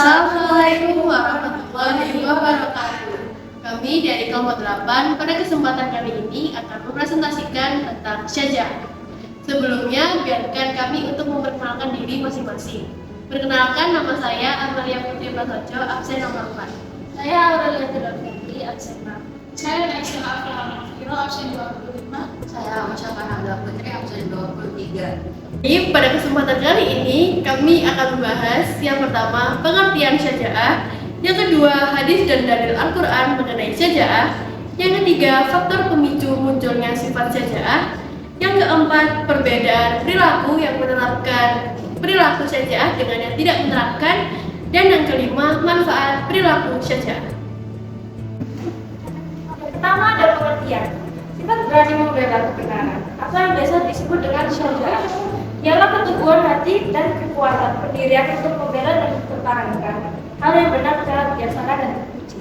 Assalamualaikum warahmatullahi wabarakatuh. Kami dari kelompok 8 pada kesempatan kali ini akan mempresentasikan tentang syaja'ah. Sebelumnya, biarkan kami untuk memperkenalkan diri masing-masing. Perkenalkan, nama saya Amalia Putri Prasojo, absen nomor 4. Saya Aurelia Tidakfitri, absen 6. Saya Naisha Afra Al-Mafiro, absen 25. Saya Musyafa Hamdah Putri, absen 23. Jadi, pada kesempatan kali ini, kami akan membahas yang pertama, pengertian syaja'ah, yang kedua, hadis dan dalil Al-Quran mengenai syaja'ah, yang ketiga, faktor pemicu munculnya sifat syaja'ah, yang keempat, perbedaan perilaku yang menerapkan perilaku syaja'ah dengan yang tidak menerapkan, dan yang kelima, manfaat perilaku syaja'ah. Pertama ada pengertian. Sifat berani membela kebenaran, atau yang biasa disebut dengan syaja'ah, ialah keteguhan hati dan kekuatan pendirian untuk membela dan mempertahankan hal yang benar secara bijaksana dan terpuji.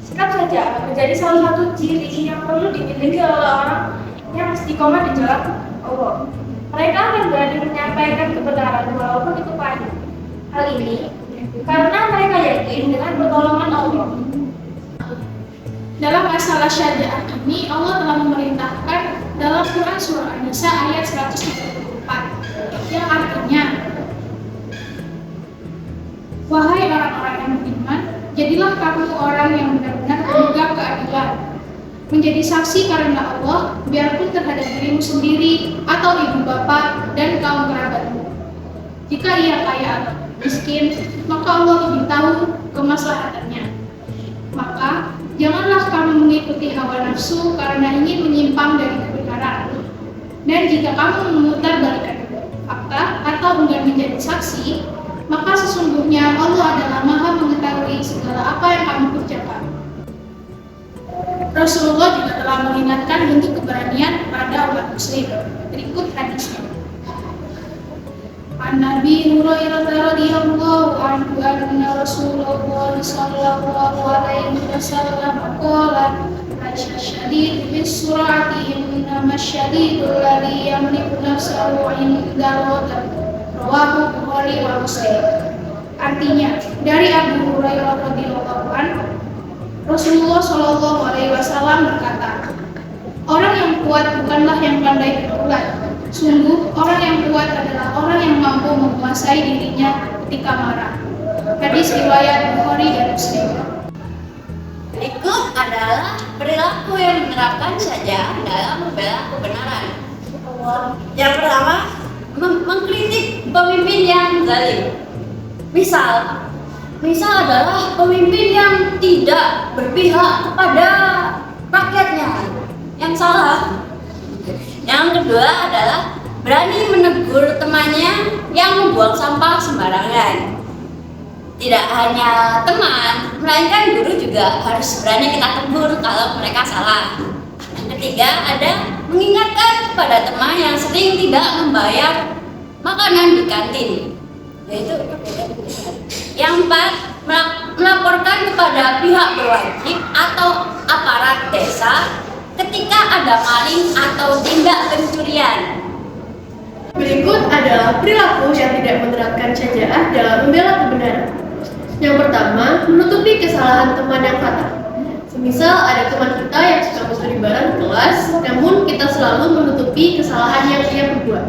Sikap syaja'ah menjadi salah satu ciri yang perlu dimiliki oleh orang yang istiqomah di jalan Allah. Mereka akan berani menyampaikan kebenaran walaupun itu pahit. Hal ini karena mereka yakin dengan pertolongan Allah. Dalam masalah syaja'ah ini, Allah telah memerintahkan dalam Quran Surah An-Nisa ayat 134 yang artinya, wahai orang-orang yang beriman, jadilah kamu orang yang benar-benar memegang keadilan, menjadi saksi karena Allah, biarpun terhadap dirimu sendiri atau ibu bapak dan kaum kerabatmu. Jika ia kaya atau miskin, maka Allah lebih tahu kemaslahatannya. Maka janganlah kamu mengikuti hawa nafsu karena ingin menyimpang dari kebenaran. Dan jika kamu memutarbalikkan fakta atau enggan menjadi saksi, maka sesungguhnya Allah adalah Maha mengetahui segala apa yang kamu kerjakan. Rasulullah juga telah mengingatkan bentuk keberanian pada umat muslim. Berikut hadisnya. An Nabi Hurairah radhiyallahu anhu anna Rasulullah sallallahu alaihi wasallam qala asyadid bis-sur'ati innama asyadidul ladzi yamliku nafsahu 'inda ghadab. Rawahu Bukhari wa Muslim. Artinya, dari Abu Hurairah radhiyallahu anhu, Rasulullah sallallahu alaihi wasallam berkata, orang yang kuat bukanlah yang pandai bergulat. Sungguh, orang yang kuat adalah orang yang mampu menguasai dirinya ketika marah. Hadis riwayat Bukhari dan Muslim. Berikut adalah perilaku yang menerapkan syaja'ah dalam membela kebenaran. Yang pertama, mengkritik pemimpin yang zalim. Misal adalah pemimpin yang tidak berpihak kepada rakyatnya yang salah. Yang kedua adalah berani menegur temannya yang membuang sampah sembarangan. Tidak hanya teman, melainkan guru juga harus berani kita tegur kalau mereka salah. Yang ketiga ada mengingatkan kepada teman yang sering tidak membayar makanan di kantin. Yaitu yang empat, melaporkan kepada pihak berwajib atau aparat desa ketika ada maling atau tindak pencurian. Berikut adalah perilaku yang tidak menerapkan syaja'ah dalam membela kebenaran. Yang pertama, menutupi kesalahan teman yang fatal. Semisal ada teman kita yang suka mencuri barang di kelas, namun kita selalu menutupi kesalahan yang ia perbuat.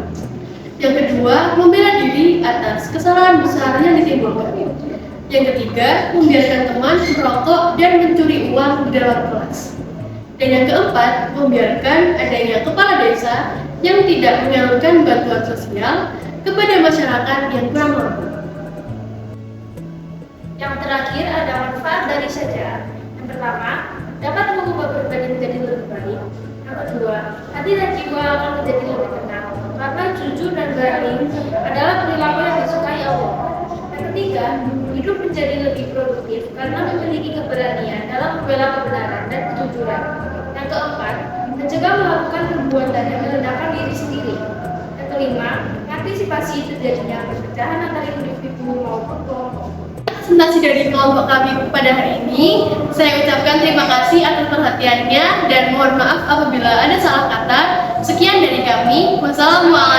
Yang kedua, membela diri atas kesalahan besar yang ditimbulkan. Yang ketiga, membiarkan teman merokok dan mencuri uang di dalam kelas. Dan yang keempat, membiarkan adanya kepala desa yang tidak menyalurkan bantuan sosial kepada masyarakat yang kurang mampu. Yang terakhir ada manfaat dari syaja'ah. Yang pertama, dapat mengubah pribadi menjadi lebih baik. Yang kedua, hati dan jiwa akan menjadi lebih tenang, karena jujur dan berani adalah perilaku yang disukai Allah. Yang ketiga, hidup menjadi lebih produktif karena memiliki keberanian dalam membela kebenaran dan kejujuran. Yang keempat, mencegah melakukan perbuatan yang merendahkan diri sendiri. Yang kelima, antisipasi terjadinya perpecahan antara individu maupun kelompok. Presentasi dari kelompok kami pada hari ini, saya ucapkan terima kasih atas perhatiannya dan mohon maaf apabila ada salah kata. Sekian dari kami. Wassalamualaikum